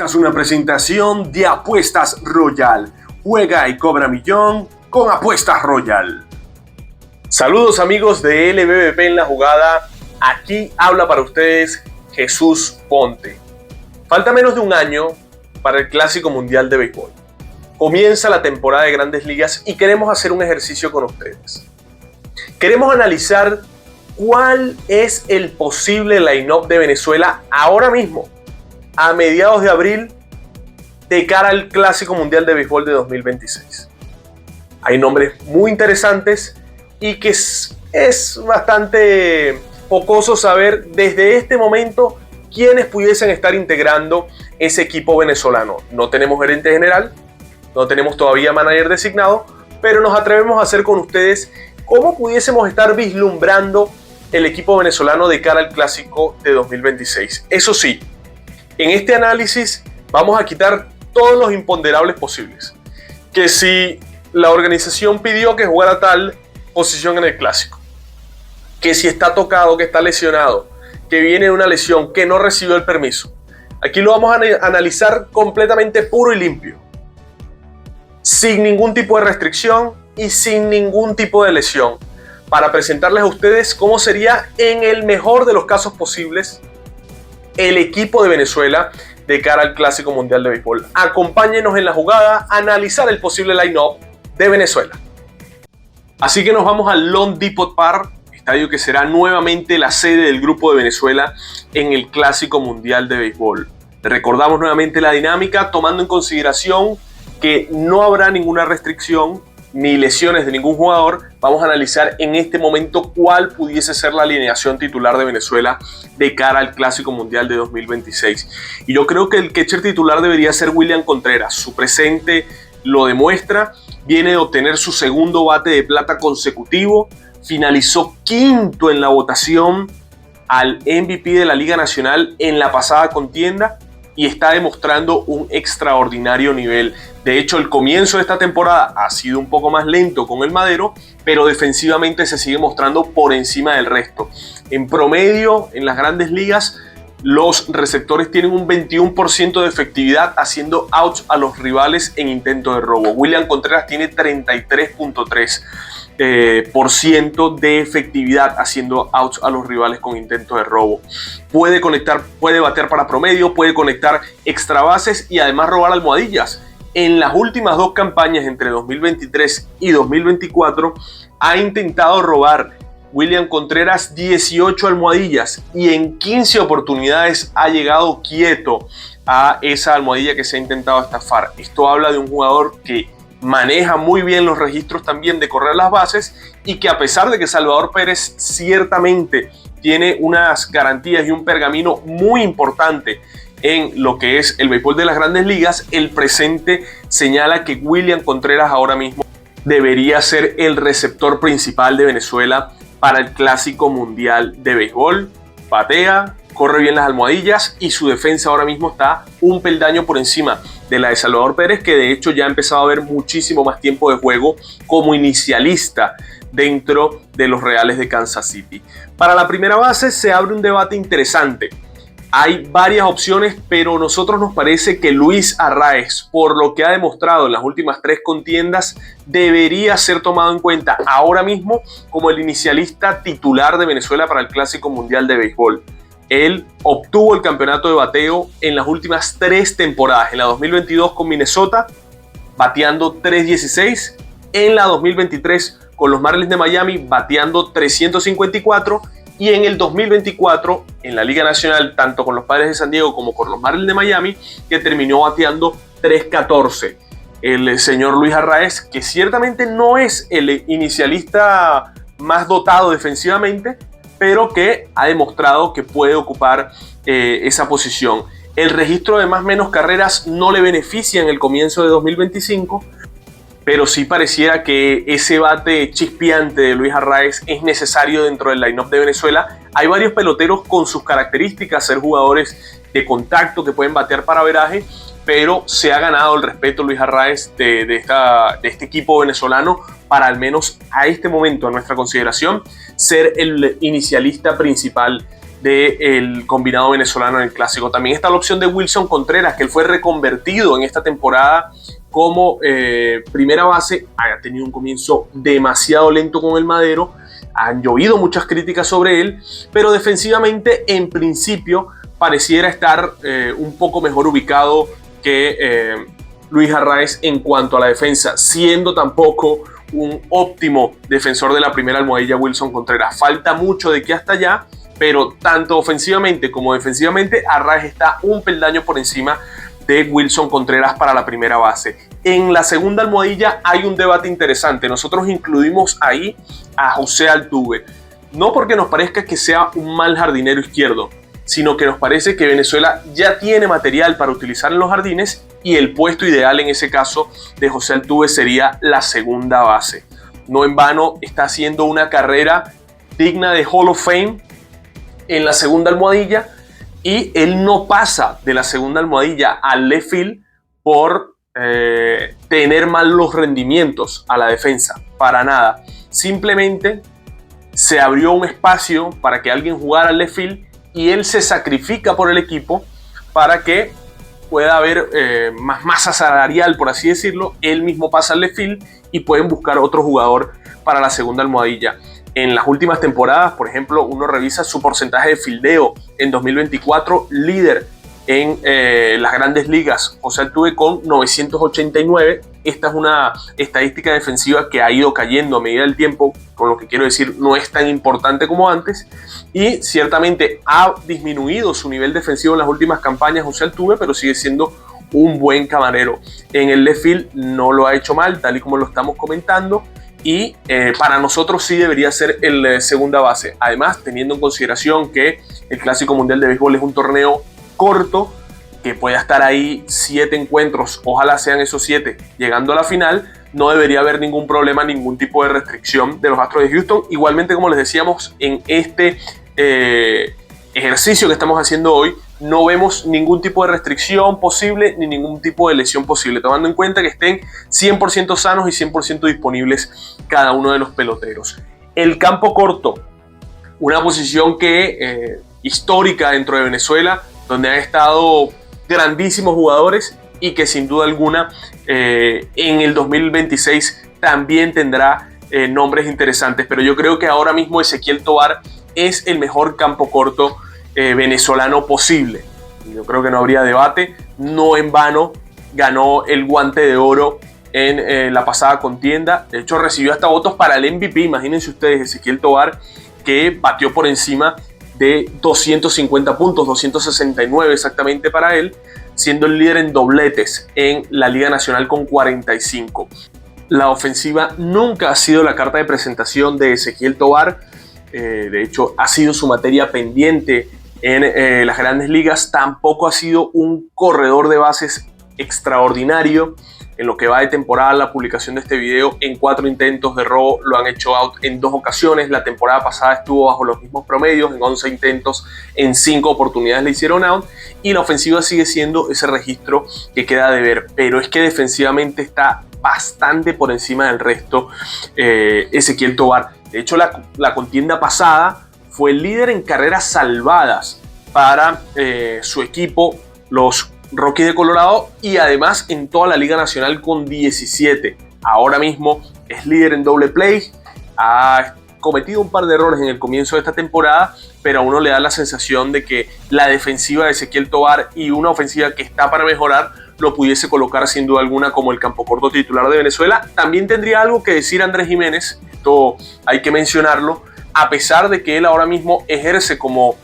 Esta es una presentación de Apuestas Royal. Juega y cobra millón con Apuestas Royal. Saludos amigos de LBBP en la jugada. Aquí habla para ustedes Jesús Ponte. Falta menos de un año para el Clásico Mundial de Béisbol. Comienza la temporada de Grandes Ligas y queremos hacer un ejercicio con ustedes. Queremos analizar cuál es el posible line-up de Venezuela ahora mismo, a mediados de abril, de cara al Clásico Mundial de Béisbol de 2026. Hay nombres muy interesantes y que es bastante jocoso saber desde este momento quiénes pudiesen estar integrando ese equipo venezolano. No tenemos gerente general, no tenemos todavía manager designado, pero nos atrevemos a hacer con ustedes cómo pudiésemos estar vislumbrando el equipo venezolano de cara al Clásico de 2026. Eso sí, en este análisis vamos a quitar todos los imponderables posibles. Que si la organización pidió que jugara tal posición en el Clásico, que si está tocado, que está lesionado, que viene de una lesión, que no recibió el permiso. Aquí lo vamos a analizar completamente puro y limpio, sin ningún tipo de restricción y sin ningún tipo de lesión, para presentarles a ustedes cómo sería, en el mejor de los casos posibles, el equipo de Venezuela de cara al Clásico Mundial de Béisbol. Acompáñenos en la jugada a analizar el posible line-up de Venezuela. Así que nos vamos al Long Depot Park, estadio que será nuevamente la sede del grupo de Venezuela en el Clásico Mundial de Béisbol. Recordamos nuevamente la dinámica, tomando en consideración que no habrá ninguna restricción ni lesiones de ningún jugador. Vamos a analizar en este momento cuál pudiese ser la alineación titular de Venezuela de cara al Clásico Mundial de 2026. Y yo creo que el catcher titular debería ser William Contreras. Su presente lo demuestra, viene de obtener su segundo bate de plata consecutivo, finalizó quinto en la votación al MVP de la Liga Nacional en la pasada contienda y está demostrando un extraordinario nivel. De hecho, el comienzo de esta temporada ha sido un poco más lento con el Madero, pero defensivamente se sigue mostrando por encima del resto. En promedio, en las Grandes Ligas, los receptores tienen un 21% de efectividad haciendo outs a los rivales en intento de robo. William Contreras tiene 33.3% de efectividad haciendo outs a los rivales con intento de robo. Puede conectar, puede batear para promedio, puede conectar extra bases y además robar almohadillas. En las últimas dos campañas, entre 2023 y 2024, ha intentado robar William Contreras 18 almohadillas y en 15 oportunidades ha llegado quieto a esa almohadilla que se ha intentado estafar. Esto habla de un jugador que maneja muy bien los registros también de correr las bases y que, a pesar de que Salvador Pérez ciertamente tiene unas garantías y un pergamino muy importante en lo que es el béisbol de las Grandes Ligas, el presente señala que William Contreras ahora mismo debería ser el receptor principal de Venezuela para el Clásico Mundial de Béisbol. Batea, corre bien las almohadillas y su defensa ahora mismo está un peldaño por encima de la de Salvador Pérez, que de hecho ya ha empezado a ver muchísimo más tiempo de juego como inicialista dentro de los Reales de Kansas City. Para la primera base se abre un debate interesante. Hay varias opciones, pero a nosotros nos parece que Luis Arraez, por lo que ha demostrado en las últimas tres contiendas, debería ser tomado en cuenta ahora mismo como el inicialista titular de Venezuela para el Clásico Mundial de Béisbol. Él obtuvo el campeonato de bateo en las últimas tres temporadas. En la 2022 con Minnesota, bateando 316. En la 2023 con los Marlins de Miami, bateando 354. Y en el 2024, en la Liga Nacional, tanto con los Padres de San Diego como con los Marlins de Miami, que terminó bateando 314. El señor Luis Arraez, que ciertamente no es el inicialista más dotado defensivamente, pero que ha demostrado que puede ocupar esa posición. El registro de más o menos carreras no le beneficia en el comienzo de 2025, pero sí pareciera que ese bate chispeante de Luis Arraez es necesario dentro del line-up de Venezuela. Hay varios peloteros con sus características, ser jugadores de contacto que pueden batear para averaje, pero se ha ganado el respeto Luis Arraez de este equipo venezolano para, al menos a este momento, a nuestra consideración, ser el inicialista principal del combinado venezolano en el clásico. También está la opción de Wilson Contreras, que él fue reconvertido en esta temporada como primera base. Ha tenido un comienzo demasiado lento con el Madero, han llovido muchas críticas sobre él, pero defensivamente en principio pareciera estar un poco mejor ubicado que Luis Arraez en cuanto a la defensa, siendo tampoco un óptimo defensor de la primera almohadilla Wilson Contreras. Falta mucho de aquí hasta allá, pero tanto ofensivamente como defensivamente Arraez está un peldaño por encima de Wilson Contreras para la primera base. En la segunda almohadilla hay un debate interesante. Nosotros incluimos ahí a José Altuve, no porque nos parezca que sea un mal jardinero izquierdo, sino que nos parece que Venezuela ya tiene material para utilizar en los jardines y el puesto ideal en ese caso de José Altuve sería la segunda base. No en vano está haciendo una carrera digna de Hall of Fame en la segunda almohadilla, y él no pasa de la segunda almohadilla al left field por tener malos rendimientos a la defensa, para nada. Simplemente se abrió un espacio para que alguien jugara al left field y él se sacrifica por el equipo para que pueda haber más masa salarial, por así decirlo. Él mismo pasa al left field y pueden buscar otro jugador para la segunda almohadilla. En las últimas temporadas, por ejemplo, uno revisa su porcentaje de fildeo en 2024, líder en las grandes ligas, José Altuve con 989. Esta es una estadística defensiva que ha ido cayendo a medida del tiempo, con lo que quiero decir no es tan importante como antes, y ciertamente ha disminuido su nivel defensivo en las últimas campañas José Altuve, pero sigue siendo un buen camarero. En el left field no lo ha hecho mal, tal y como lo estamos comentando, y para nosotros sí debería ser el segunda base. Además, teniendo en consideración que el Clásico Mundial de Béisbol es un torneo corto, que pueda estar ahí 7 encuentros, ojalá sean esos 7, llegando a la final, no debería haber ningún problema, ningún tipo de restricción de los Astros de Houston. Igualmente, como les decíamos, en este ejercicio que estamos haciendo hoy, no vemos ningún tipo de restricción posible ni ningún tipo de lesión posible, tomando en cuenta que estén 100% sanos y 100% disponibles cada uno de los peloteros. El campo corto, una posición que histórica dentro de Venezuela, donde han estado grandísimos jugadores y que sin duda alguna en el 2026 también tendrá nombres interesantes, pero yo creo que ahora mismo Ezequiel Tovar es el mejor campo corto venezolano posible. Yo creo que no habría debate. No en vano ganó el Guante de Oro en la pasada contienda. De hecho, recibió hasta votos para el MVP. Imagínense ustedes, Ezequiel Tovar, que batió por encima de 250 puntos, 269 exactamente para él, siendo el líder en dobletes en la Liga Nacional con 45. La ofensiva nunca ha sido la carta de presentación de Ezequiel Tovar. De hecho, ha sido su materia pendiente en las grandes ligas. Tampoco ha sido un corredor de bases extraordinario. En lo que va de temporada, la publicación de este video, en 4 intentos de robo lo han hecho out en 2 ocasiones. La temporada pasada estuvo bajo los mismos promedios, en 11 intentos, en 5 oportunidades le hicieron out. Y la ofensiva sigue siendo ese registro que queda de ver. Pero es que defensivamente está bastante por encima del resto Ezequiel Tovar. De hecho, la contienda pasada fue el líder en carreras salvadas para su equipo, los Rockies de Colorado, y además en toda la Liga Nacional con 17. Ahora mismo es líder en doble play. Ha cometido un par de errores en el comienzo de esta temporada, pero a uno le da la sensación de que la defensiva de Ezequiel Tovar y una ofensiva que está para mejorar lo pudiese colocar sin duda alguna como el campo corto titular de Venezuela. También tendría algo que decir Andrés Giménez, esto hay que mencionarlo, a pesar de que él ahora mismo ejerce como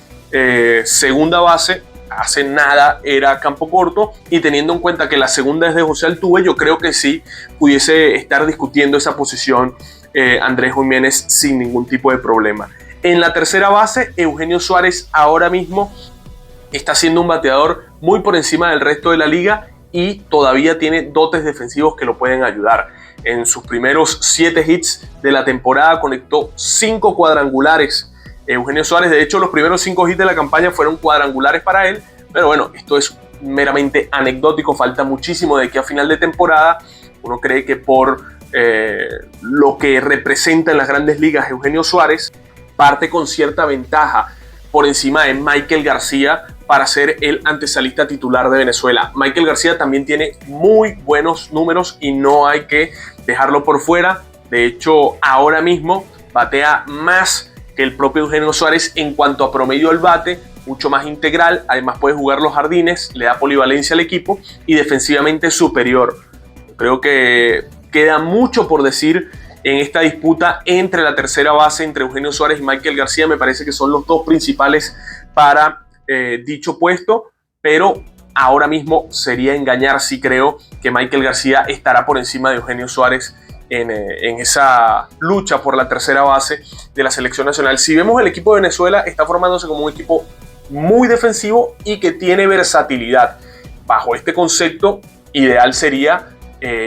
segunda base. Hace nada era campo corto, y teniendo en cuenta que la segunda es de José Altuve, yo creo que sí pudiese estar discutiendo esa posición Andrés Giménez sin ningún tipo de problema. En la tercera base, Eugenio Suárez ahora mismo está siendo un bateador muy por encima del resto de la liga y todavía tiene dotes defensivos que lo pueden ayudar. En sus primeros 7 hits de la temporada conectó 5 cuadrangulares. Eugenio Suárez, de hecho, los primeros 5 hits de la campaña fueron cuadrangulares para él, pero bueno, esto es meramente anecdótico, falta muchísimo de aquí a final de temporada. Uno cree que por lo que representa en las grandes ligas Eugenio Suárez, parte con cierta ventaja por encima de Michael García para ser el antesalista titular de Venezuela. Michael García también tiene muy buenos números y no hay que dejarlo por fuera. De hecho, ahora mismo batea más que el propio Eugenio Suárez en cuanto a promedio del bate, mucho más integral. Además puede jugar los jardines, le da polivalencia al equipo y defensivamente superior. Creo que queda mucho por decir en esta disputa entre la tercera base, entre Eugenio Suárez y Michael García. Me parece que son los dos principales para dicho puesto, pero ahora mismo sería engañar si creo que Michael García estará por encima de Eugenio Suárez en esa lucha por la tercera base de la selección nacional. Si vemos, el equipo de Venezuela está formándose como un equipo muy defensivo y que tiene versatilidad. Bajo este concepto, ideal sería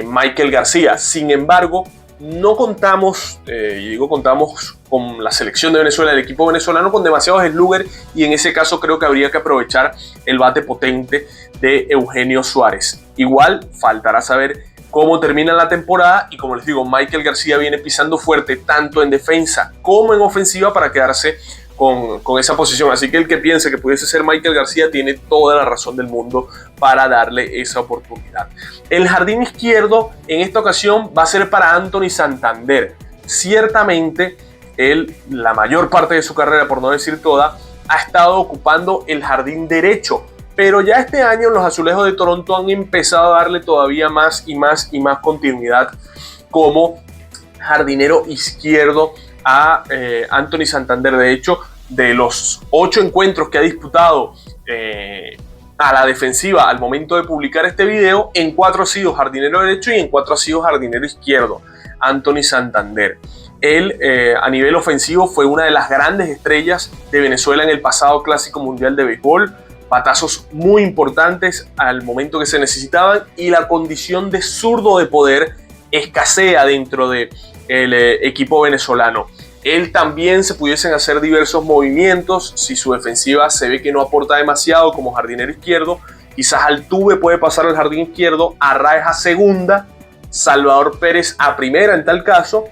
Michael García. Sin embargo, no contamos, y digo contamos con la selección de Venezuela, el equipo venezolano, con demasiados slugger, y en ese caso creo que habría que aprovechar el bate potente de Eugenio Suárez. Igual faltará saber cómo termina la temporada y, como les digo, Michael García viene pisando fuerte tanto en defensa como en ofensiva para quedarse con esa posición. Así que el que piense que pudiese ser Michael García tiene toda la razón del mundo para darle esa oportunidad. El jardín izquierdo en esta ocasión va a ser para Anthony Santander. Ciertamente él, la mayor parte de su carrera, por no decir toda, ha estado ocupando el jardín derecho, pero ya este año los Azulejos de Toronto han empezado a darle todavía más y más y más continuidad como jardinero izquierdo a Anthony Santander. De hecho, de los 8 encuentros que ha disputado a la defensiva al momento de publicar este video, en 4 ha sido jardinero derecho y en 4 ha sido jardinero izquierdo Anthony Santander. Él, a nivel ofensivo, fue una de las grandes estrellas de Venezuela en el pasado Clásico Mundial de Béisbol. Batazos muy importantes al momento que se necesitaban, y la condición de zurdo de poder escasea dentro del equipo venezolano. Él también se pudiesen hacer diversos movimientos si su defensiva se ve que no aporta demasiado como jardinero izquierdo. Quizás Altuve puede pasar al jardín izquierdo, Arraez a segunda, Salvador Pérez a primera en tal caso,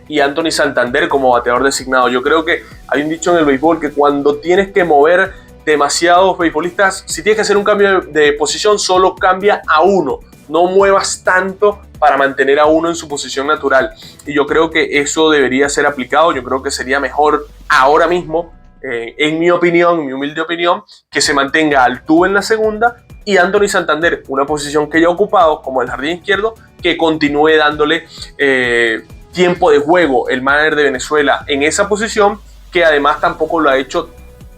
y Anthony Santander como bateador designado. Yo creo que hay un dicho en el béisbol que cuando tienes que mover demasiados beisbolistas, si tienes que hacer un cambio de posición, solo cambia a uno. No muevas tanto para mantener a uno en su posición natural. Y yo creo que eso debería ser aplicado. Yo creo que sería mejor ahora mismo, en mi opinión, en mi humilde opinión, que se mantenga Altuve en la segunda y Anthony Santander, una posición que ya ha ocupado como el jardín izquierdo, que continúe dándole tiempo de juego el manager de Venezuela en esa posición, que además tampoco lo ha hecho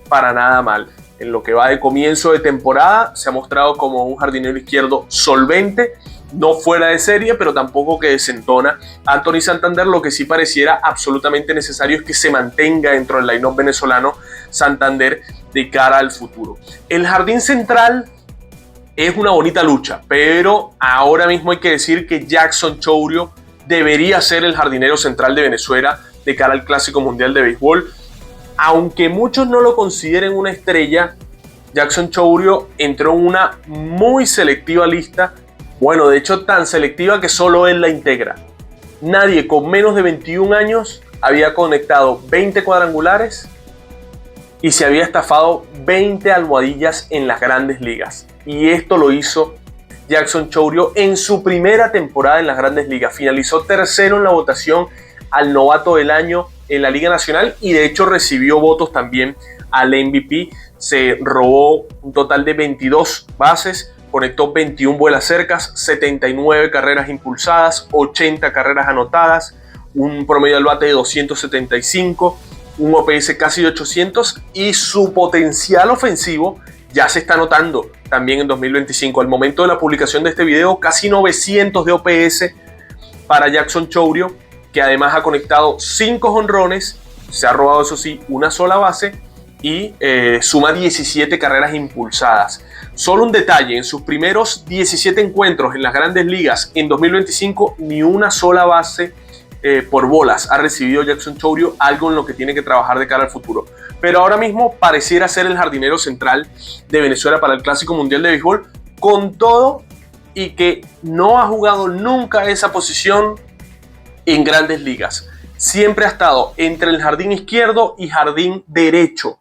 para nada mal. En lo que va de comienzo de temporada se ha mostrado como un jardinero izquierdo solvente, no fuera de serie, pero tampoco que desentona Anthony Santander. Lo que sí pareciera absolutamente necesario es que se mantenga dentro del line-up venezolano Santander de cara al futuro. El jardín central es una bonita lucha, pero ahora mismo hay que decir que Jackson Chourio debería ser el jardinero central de Venezuela de cara al Clásico Mundial de Béisbol. Aunque muchos no lo consideren una estrella, Jackson Chourio entró en una muy selectiva lista. Bueno, de hecho tan selectiva que solo él la integra. Nadie con menos de 21 años había conectado 20 cuadrangulares y se había estafado 20 almohadillas en las grandes ligas. Y esto lo hizo Jackson Chourio en su primera temporada en las grandes ligas. Finalizó tercero en la votación al novato del año en la Liga Nacional y de hecho recibió votos también al MVP. Se robó un total de 22 bases, conectó 21 vuelas cercas, 79 carreras impulsadas, 80 carreras anotadas, un promedio del bate de 275, un OPS casi de 800, y su potencial ofensivo ya se está notando también en 2025. Al momento de la publicación de este video, casi 900 de OPS para Jackson Chourio, que además ha conectado 5 jonrones, se ha robado, eso sí, una sola base y suma 17 carreras impulsadas. Solo un detalle: en sus primeros 17 encuentros en las grandes ligas en 2025, ni una sola base por bolas ha recibido Jackson Chourio, algo en lo que tiene que trabajar de cara al futuro. Pero ahora mismo pareciera ser el jardinero central de Venezuela para el Clásico Mundial de Béisbol, con todo y que no ha jugado nunca esa posición en grandes ligas. Siempre ha estado entre el jardín izquierdo y jardín derecho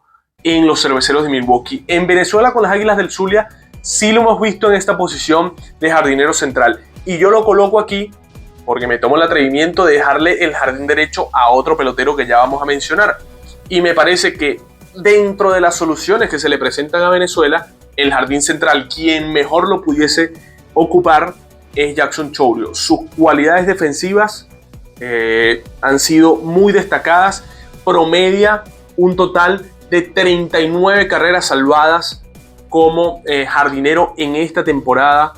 en los Cerveceros de Milwaukee. En Venezuela con las Águilas del Zulia sí lo hemos visto en esta posición de jardinero central. Y yo lo coloco aquí porque me tomo el atrevimiento de dejarle el jardín derecho a otro pelotero que ya vamos a mencionar. Y me parece que dentro de las soluciones que se le presentan a Venezuela, el jardín central, quien mejor lo pudiese ocupar es Jackson Chourio. Sus cualidades defensivas han sido muy destacadas. Promedia un total de 39 carreras salvadas como jardinero en esta temporada.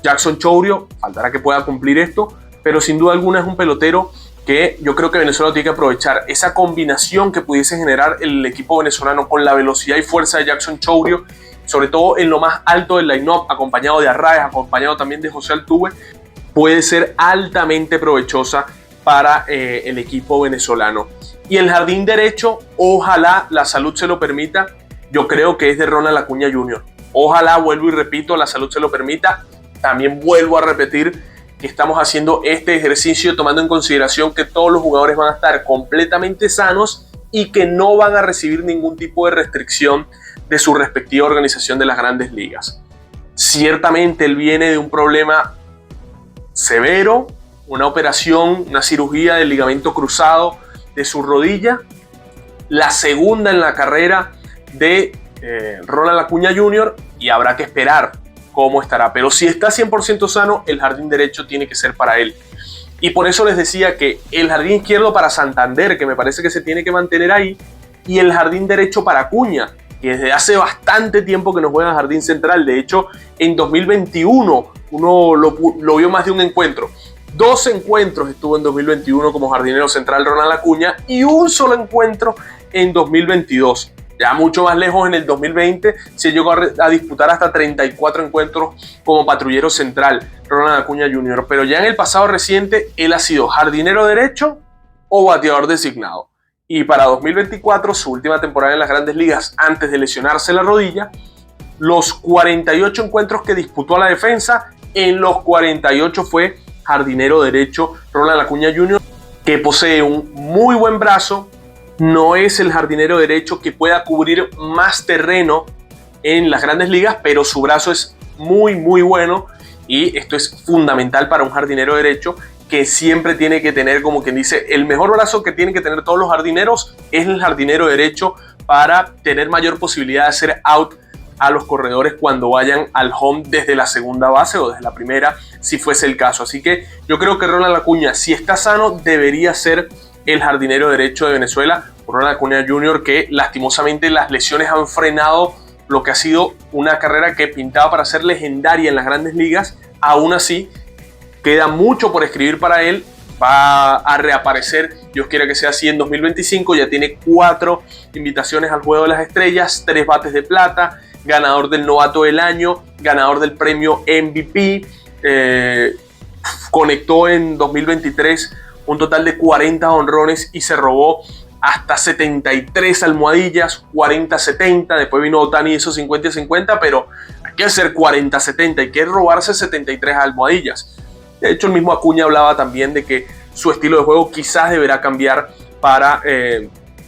Jackson Chourio, faltará que pueda cumplir esto, pero sin duda alguna es un pelotero que yo creo que Venezuela tiene que aprovechar. Esa combinación que pudiese generar el equipo venezolano con la velocidad y fuerza de Jackson Chourio, sobre todo en lo más alto del line-up, acompañado de Arraez, acompañado también de José Altuve, puede ser altamente provechosa para el equipo venezolano. Y el jardín derecho, ojalá la salud se lo permita, yo creo que es de Ronald Acuña Jr. Ojalá, vuelvo y repito, la salud se lo permita. También vuelvo a repetir que estamos haciendo este ejercicio tomando en consideración que todos los jugadores van a estar completamente sanos y que no van a recibir ningún tipo de restricción de su respectiva organización de las Grandes Ligas. Ciertamente él viene de un problema severo, una operación, una cirugía del ligamento cruzado de su rodilla, la segunda en la carrera de Ronald Acuña Jr. y habrá que esperar cómo estará, pero si está 100% sano, el jardín derecho tiene que ser para él. Y por eso les decía que el jardín izquierdo para Santander, que me parece que se tiene que mantener ahí, y el jardín derecho para Acuña, que desde hace bastante tiempo que no juega en jardín central. De hecho, en 2021 uno lo vio más de un encuentro. 2 encuentros estuvo en 2021 como jardinero central Ronald Acuña y un solo encuentro en 2022. Ya mucho más lejos en el 2020 se llegó a disputar hasta 34 encuentros como patrullero central Ronald Acuña Jr. Pero ya en el pasado reciente él ha sido jardinero derecho o bateador designado. Y para 2024, su última temporada en las Grandes Ligas antes de lesionarse la rodilla, los 48 encuentros que disputó a la defensa, en los 48 fue jardinero derecho Ronald Acuña Jr., que posee un muy buen brazo. No es el jardinero derecho que pueda cubrir más terreno en las Grandes Ligas, pero su brazo es muy bueno y esto es fundamental para un jardinero derecho que siempre tiene que tener, como quien dice, el mejor brazo que tienen que tener todos los jardineros es el jardinero derecho para tener mayor posibilidad de hacer out a los corredores cuando vayan al home desde la segunda base o desde la primera, si fuese el caso. Así que yo creo que Ronald Acuña, si está sano, debería ser el jardinero derecho de Venezuela. Ronald Acuña Jr., que lastimosamente las lesiones han frenado lo que ha sido una carrera que pintaba para ser legendaria en las Grandes Ligas. Aún así, queda mucho por escribir para él. Va a reaparecer, Dios quiera que sea así, en 2025. Ya tiene 4 invitaciones al Juego de las Estrellas, 3 bates de plata, ganador del novato del año, ganador del premio MVP. Conectó en 2023 un total de 40 honrones y se robó hasta 73 almohadillas, 40-70. Después vino Otani y hizo 50-50, pero hay que hacer 40-70, hay que robarse 73 almohadillas. De hecho, el mismo Acuña hablaba también de que su estilo de juego quizás deberá cambiar para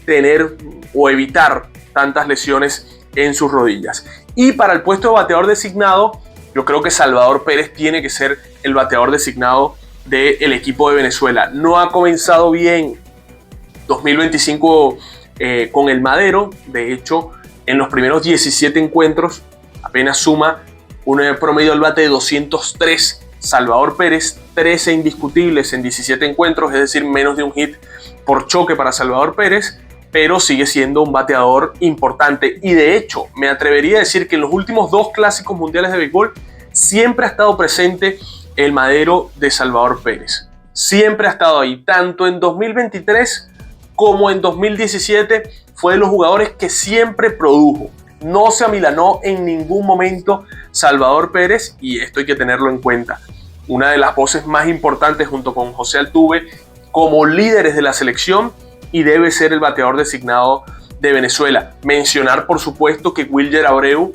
tener o evitar tantas lesiones en sus rodillas. Y para el puesto de bateador designado, yo creo que Salvador Pérez tiene que ser el bateador designado del equipo de Venezuela. No ha comenzado bien 2025 con el Madero. De hecho, en los primeros 17 encuentros apenas suma un promedio al bate de 203. Salvador Pérez, 13 indiscutibles en 17 encuentros, es decir, menos de un hit por choque para Salvador Pérez, pero sigue siendo un bateador importante. Y de hecho, me atrevería a decir que en los últimos 2 clásicos mundiales de béisbol siempre ha estado presente el Madero de Salvador Pérez. Siempre ha estado ahí, tanto en 2023 como en 2017, fue de los jugadores que siempre produjo. No se amilanó en ningún momento Salvador Pérez, y esto hay que tenerlo en cuenta. Una de las voces más importantes junto con José Altuve como líderes de la selección, y debe ser el bateador designado de Venezuela. Mencionar, por supuesto, que Wilyer Abreu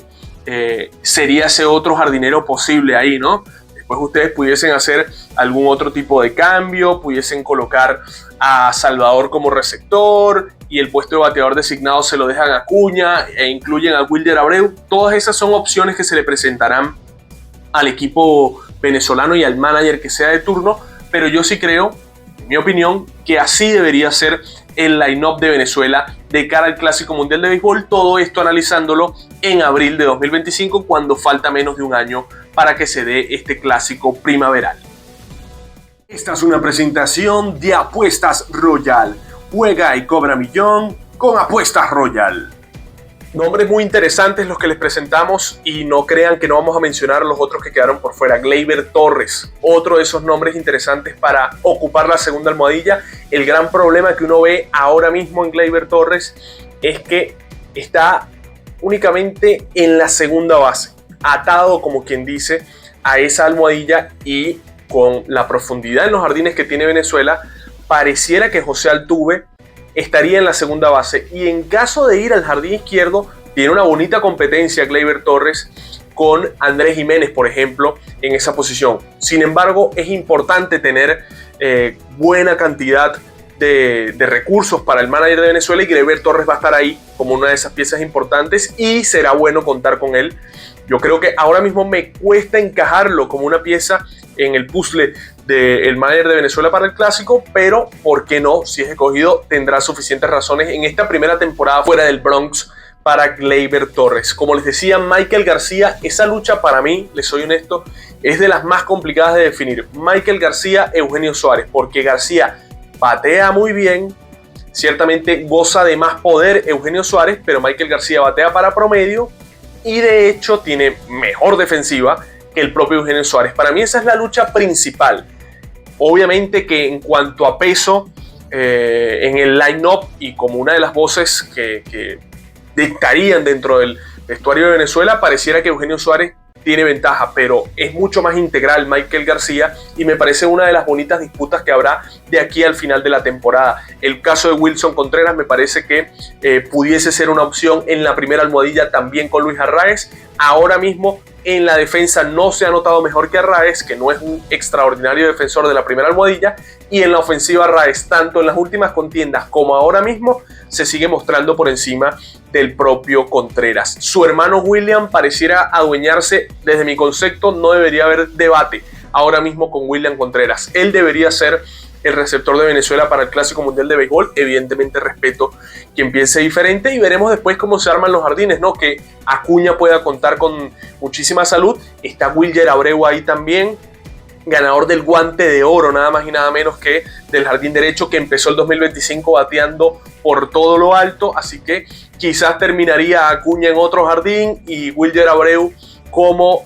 sería ese otro jardinero posible ahí, ¿no? Después ustedes pudiesen hacer algún otro tipo de cambio, pudiesen colocar a Salvador como receptor y el puesto de bateador designado se lo dejan a Acuña e incluyen a Wilder Abreu. Todas esas son opciones que se le presentarán al equipo venezolano y al manager que sea de turno, pero yo sí creo, en mi opinión, que así debería ser el line-up de Venezuela de cara al Clásico Mundial de Béisbol, todo esto analizándolo en abril de 2025, cuando falta menos de un año para que se dé este clásico primaveral. Esta es una presentación de Apuestas Royal. Juega y cobra millón con Apuestas Royal. Nombres muy interesantes los que les presentamos y no crean que no vamos a mencionar los otros que quedaron por fuera. Gleyber Torres, otro de esos nombres interesantes para ocupar la segunda almohadilla. El gran problema que uno ve ahora mismo en Gleyber Torres es que está únicamente en la segunda base, atado, como quien dice, a esa almohadilla, y con la profundidad en los jardines que tiene Venezuela, pareciera que José Altuve estaría en la segunda base, y en caso de ir al jardín izquierdo tiene una bonita competencia Gleyber Torres con Andrés Giménez, por ejemplo, en esa posición. Sin embargo, es importante tener buena cantidad de recursos para el manager de Venezuela, y Gleyber Torres va a estar ahí como una de esas piezas importantes y será bueno contar con él. Yo creo que ahora mismo me cuesta encajarlo como una pieza en el puzzle del manager de Venezuela para el clásico, pero ¿por qué no? Si es escogido, tendrá suficientes razones en esta primera temporada fuera del Bronx para Gleyber Torres. Como les decía, Michael García, esa lucha para mí, les soy honesto, es de las más complicadas de definir. Michael García, Eugenio Suárez, porque García batea muy bien, ciertamente goza de más poder Eugenio Suárez, pero Michael García batea para promedio y de hecho tiene mejor defensiva que el propio Eugenio Suárez. Para mí esa es la lucha principal. Obviamente que en cuanto a peso en el line-up y como una de las voces que dictarían dentro del vestuario de Venezuela, pareciera que Eugenio Suárez tiene ventaja, pero es mucho más integral Michael García, y me parece una de las bonitas disputas que habrá de aquí al final de la temporada. El caso de Wilson Contreras me parece que pudiese ser una opción en la primera almohadilla, también con Luis Arraez. Ahora mismo en la defensa no se ha notado mejor que Arraez, que no es un extraordinario defensor de la primera almohadilla, y en la ofensiva Arraez, tanto en las últimas contiendas como ahora mismo, se sigue mostrando por encima del propio Contreras. Su hermano William pareciera adueñarse, desde mi concepto no debería haber debate ahora mismo con William Contreras. Él debería ser el receptor de Venezuela para el Clásico Mundial de Béisbol. Evidentemente respeto quien piense diferente y veremos después cómo se arman los jardines, ¿no? Que Acuña pueda contar con muchísima salud. Está Wilder Abreu ahí también, ganador del Guante de Oro, nada más y nada menos que del jardín derecho, que empezó el 2025 bateando por todo lo alto, así que quizás terminaría Acuña en otro jardín y Wilder Abreu como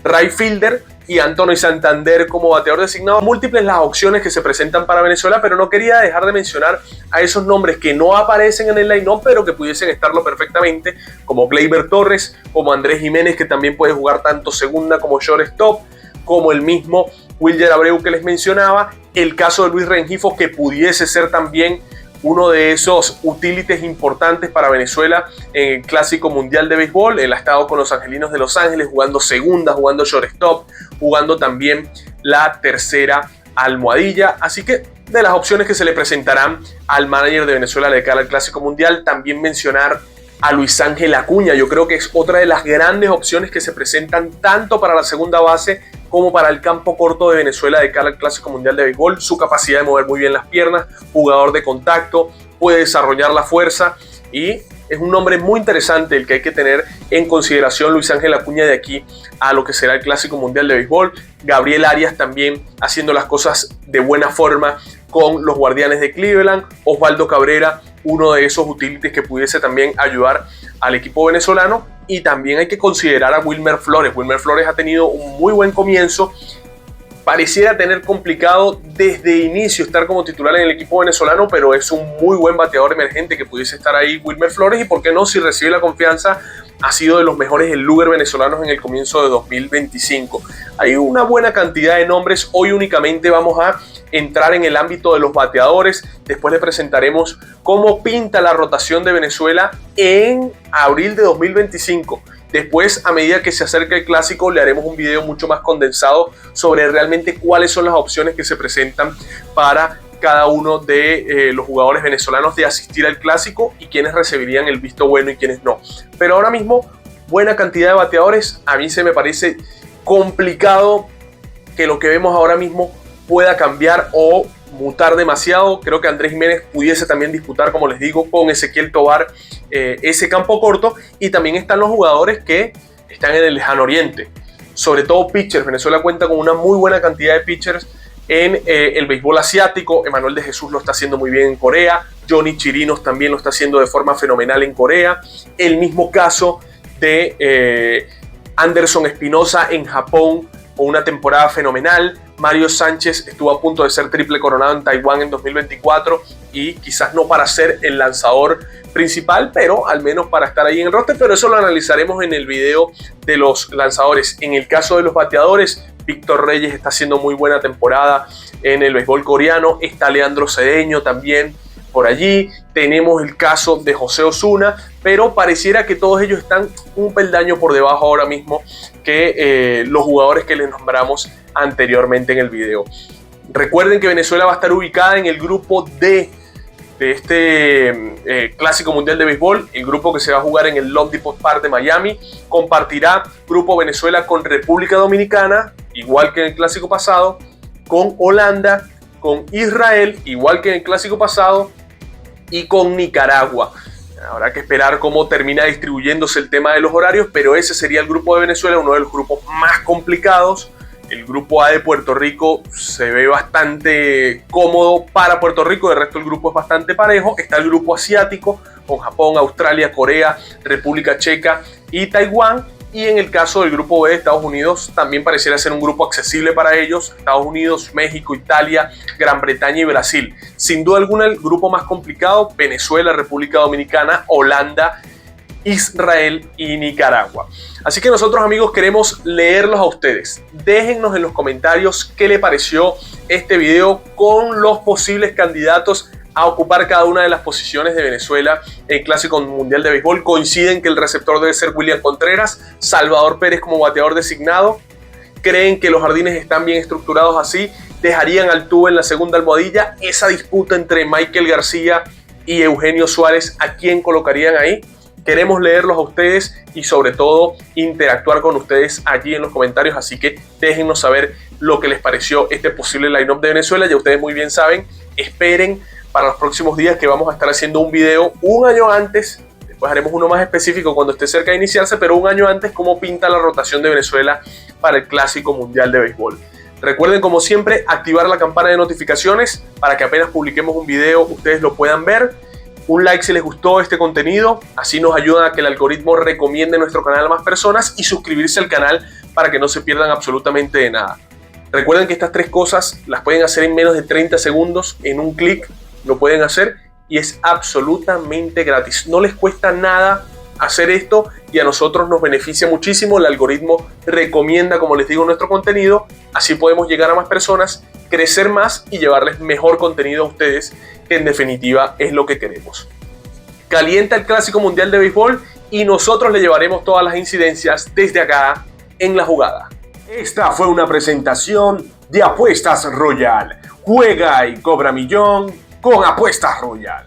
right fielder y Anthony Santander como bateador designado. Múltiples las opciones que se presentan para Venezuela, pero no quería dejar de mencionar a esos nombres que no aparecen en el line-up, pero que pudiesen estarlo perfectamente, como Gleyber Torres, como Andrés Giménez, que también puede jugar tanto segunda como shortstop, como el mismo Wilder Abreu que les mencionaba, el caso de Luis Rengifo, que pudiese ser también uno de esos utilities importantes para Venezuela en el Clásico Mundial de Béisbol. Él ha estado con los Angelinos de Los Ángeles jugando segunda, jugando shortstop, jugando también la tercera almohadilla. Así que de las opciones que se le presentarán al manager de Venezuela de cara al Clásico Mundial, también mencionar a Luis Ángel Acuña. Yo creo que es otra de las grandes opciones que se presentan tanto para la segunda base como para el campo corto de Venezuela de cara al Clásico Mundial de Béisbol. Su capacidad de mover muy bien las piernas, jugador de contacto, puede desarrollar la fuerza y es un nombre muy interesante el que hay que tener en consideración. Luis Ángel Acuña de aquí a lo que será el Clásico Mundial de Béisbol. Gabriel Arias también haciendo las cosas de buena forma con los Guardianes de Cleveland. Osvaldo Cabrera, uno de esos utilities que pudiese también ayudar al equipo venezolano. Y también hay que considerar a Wilmer Flores. Wilmer Flores ha tenido un muy buen comienzo. Pareciera tener complicado desde inicio estar como titular en el equipo venezolano, pero es un muy buen bateador emergente que pudiese estar ahí Wilmer Flores. Y por qué no, si recibe la confianza, ha sido de los mejores el Luger venezolanos en el comienzo de 2025. Hay una buena cantidad de nombres. Hoy únicamente vamos a entrar en el ámbito de los bateadores. Después le presentaremos cómo pinta la rotación de Venezuela en abril de 2025. Después, a medida que se acerca el clásico, le haremos un video mucho más condensado sobre realmente cuáles son las opciones que se presentan para cada uno de los jugadores venezolanos de asistir al clásico y quienes recibirían el visto bueno y quienes no. Pero ahora mismo, buena cantidad de bateadores. A mí se me parece complicado que lo que vemos ahora mismo pueda cambiar o mutar demasiado. Creo que Andrés Giménez pudiese también disputar, como les digo, con Ezequiel Tovar ese campo corto. Y también están los jugadores que están en el lejano oriente, sobre todo pitchers. Venezuela cuenta con una muy buena cantidad de pitchers en el béisbol asiático. Emmanuel de Jesús lo está haciendo muy bien en Corea. Johnny Chirinos también lo está haciendo de forma fenomenal en Corea. El mismo caso de Anderson Espinosa en Japón, con una temporada fenomenal. Mario Sánchez estuvo a punto de ser triple coronado en Taiwán en 2024 y quizás no para ser el lanzador principal, pero al menos para estar ahí en el roster. Pero eso lo analizaremos en el video de los lanzadores. En el caso de los bateadores, Víctor Reyes está haciendo muy buena temporada en el béisbol coreano. Está Leandro Cedeño también por allí. Tenemos el caso de José Osuna, pero pareciera que todos ellos están un peldaño por debajo ahora mismo que los jugadores que les nombramos anteriormente en el video. Recuerden que Venezuela va a estar ubicada en el grupo D de este Clásico Mundial de Béisbol, el grupo que se va a jugar en el Lone Depot Park de Miami. Compartirá grupo Venezuela con República Dominicana, igual que en el Clásico pasado, con Holanda, con Israel, igual que en el Clásico pasado, y con Nicaragua. Habrá que esperar cómo termina distribuyéndose el tema de los horarios, pero ese sería el grupo de Venezuela, uno de los grupos más complicados. El grupo A de Puerto Rico se ve bastante cómodo para Puerto Rico, el resto del grupo es bastante parejo. Está el grupo asiático con Japón, Australia, Corea, República Checa y Taiwán. Y en el caso del grupo B de Estados Unidos, también pareciera ser un grupo accesible para ellos. Estados Unidos, México, Italia, Gran Bretaña y Brasil. Sin duda alguna, el grupo más complicado: Venezuela, República Dominicana, Holanda, Israel y Nicaragua. Así que nosotros, amigos, queremos leerlos a ustedes. Déjennos en los comentarios qué le pareció este video con los posibles candidatos a ocupar cada una de las posiciones de Venezuela en el Clásico Mundial de Béisbol. ¿Coinciden que el receptor debe ser William Contreras? ¿Salvador Pérez como bateador designado? ¿Creen que los jardines están bien estructurados así? ¿Dejarían al Tuve en la segunda almohadilla? Esa disputa entre Michael García y Eugenio Suárez, ¿a quién colocarían ahí? Queremos leerlos a ustedes y sobre todo interactuar con ustedes allí en los comentarios, así que déjennos saber lo que les pareció este posible line-up de Venezuela. Ya ustedes muy bien saben, esperen para los próximos días que vamos a estar haciendo un video un año antes. Después haremos uno más específico cuando esté cerca de iniciarse, pero un año antes cómo pinta la rotación de Venezuela para el Clásico Mundial de Béisbol. Recuerden, como siempre, activar la campana de notificaciones para que apenas publiquemos un video ustedes lo puedan ver. Un like si les gustó este contenido, así nos ayuda a que el algoritmo recomiende nuestro canal a más personas, y suscribirse al canal para que no se pierdan absolutamente de nada. Recuerden que estas tres cosas las pueden hacer en menos de 30 segundos, en un clic lo pueden hacer y es absolutamente gratis. No les cuesta nada hacer esto y a nosotros nos beneficia muchísimo. El algoritmo recomienda, como les digo, nuestro contenido, así podemos llegar a más personas, crecer más y llevarles mejor contenido a ustedes, que en definitiva es lo que queremos. Calienta el Clásico Mundial de Béisbol y nosotros le llevaremos todas las incidencias desde acá en La Jugada. Esta fue una presentación de Apuestas Royal. Juega y cobra millón con Apuestas Royal.